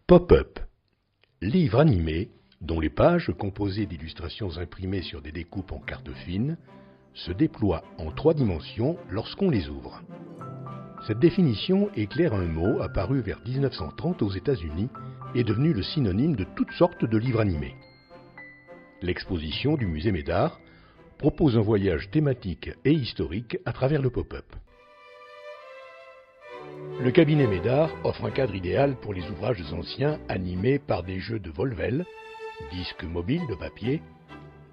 Pop-up, livre animé dont les pages, composées d'illustrations imprimées sur des découpes en carte fine, se déploient en 3 dimensions lorsqu'on les ouvre. Cette définition éclaire un mot apparu vers 1930 aux États-Unis et devenu le synonyme de toutes sortes de livres animés. L'exposition du musée Médard propose un voyage thématique et historique à travers le pop-up. Le cabinet Médard offre un cadre idéal pour les ouvrages anciens animés par des jeux de Volvel, disques mobiles de papier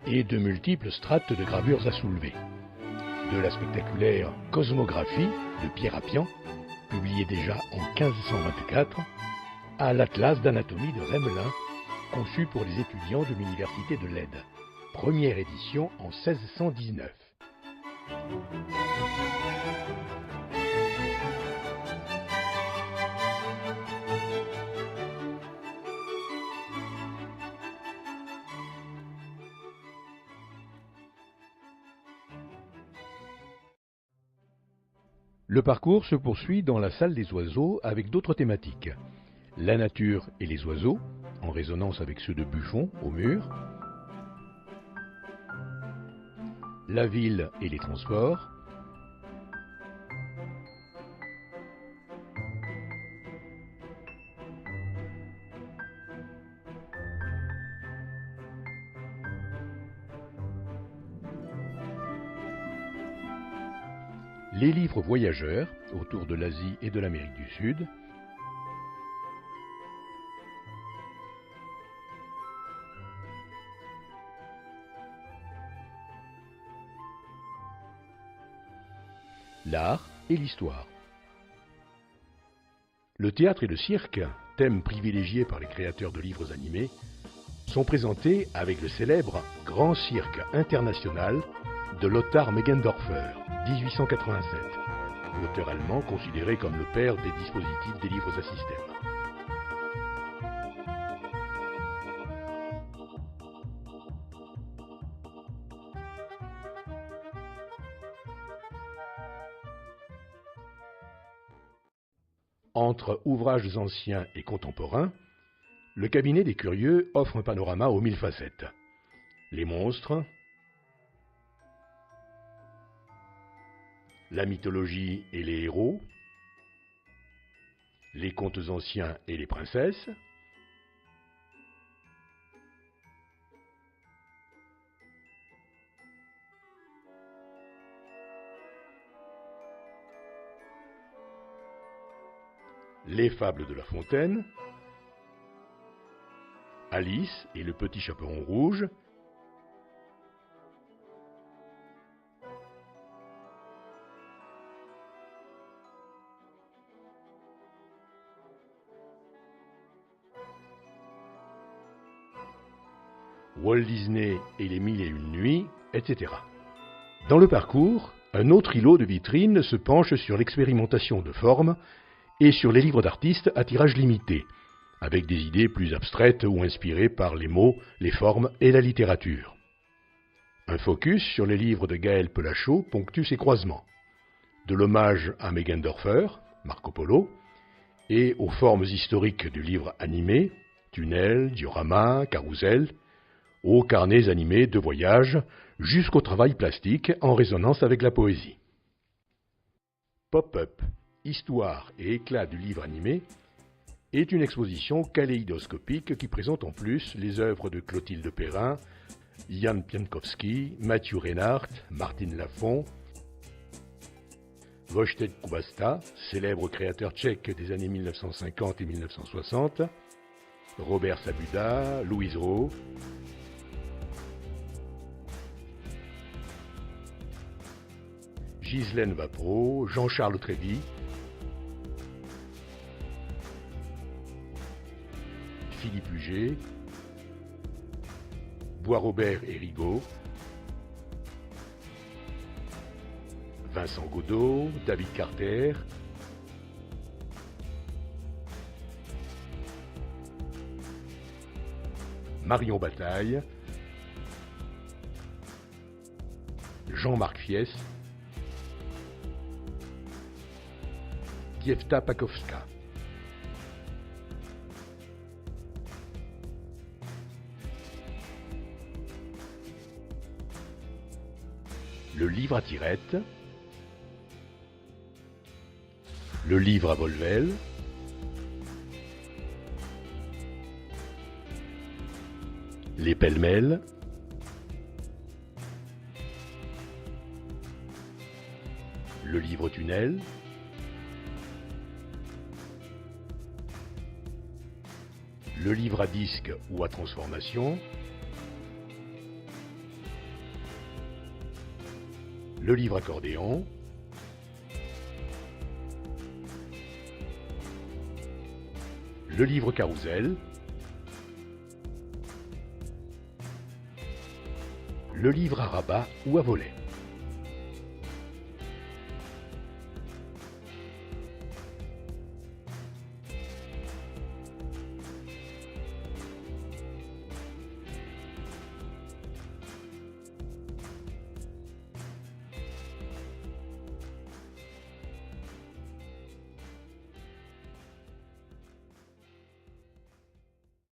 et de multiples strates de gravures à soulever. De la spectaculaire Cosmographie de Pierre Appian, publiée déjà en 1524, à l'Atlas d'anatomie de Remelin, conçu pour les étudiants de l'université de Leyde, première édition en 1619. Le parcours se poursuit dans la salle des oiseaux avec d'autres thématiques. La nature et les oiseaux, en résonance avec ceux de Buffon au mur. La ville et les transports. Les livres voyageurs autour de l'Asie et de l'Amérique du Sud. L'art et l'histoire. Le théâtre et le cirque, thèmes privilégiés par les créateurs de livres animés, sont présentés avec le célèbre Grand Cirque International de Lothar Meggendorfer, 1887, l'auteur allemand considéré comme le père des dispositifs des livres à système. Entre ouvrages anciens et contemporains, le cabinet des curieux offre un panorama aux 1000 facettes. Les monstres, la mythologie et les héros, les contes anciens et les princesses, les fables de La Fontaine, Alice et le petit chaperon rouge, Walt Disney et les 1001 nuits, etc. Dans le parcours, un autre îlot de vitrine se penche sur l'expérimentation de formes et sur les livres d'artistes à tirage limité, avec des idées plus abstraites ou inspirées par les mots, les formes et la littérature. Un focus sur les livres de Gaël Pelachot ponctue ces croisements. De l'hommage à Meggendorfer, Marco Polo, et aux formes historiques du livre animé, tunnel, diorama, carrousel, aux carnets animés de voyage, jusqu'au travail plastique en résonance avec la poésie. Pop-up, histoire et éclat du livre animé est une exposition kaléidoscopique qui présente en plus les œuvres de Clotilde Perrin, Jan Piankowski, Mathieu Reinhardt, Martin Lafon, Wojtek Kubasta, célèbre créateur tchèque des années 1950 et 1960, Robert Sabuda, Louise Rowe, Ghislaine Vapro, Jean-Charles Trédy, Philippe Huget, Bois-Robert et Rigaud, Vincent Godot, David Carter, Marion Bataille, Jean-Marc Fies, Kievta Pakowska. le livre à tirette, le livre à volvel, les pêle-mêles, le livre tunnel, le livre à disque ou à transformation, le livre accordéon, le livre carrousel, le livre à rabat ou à volet.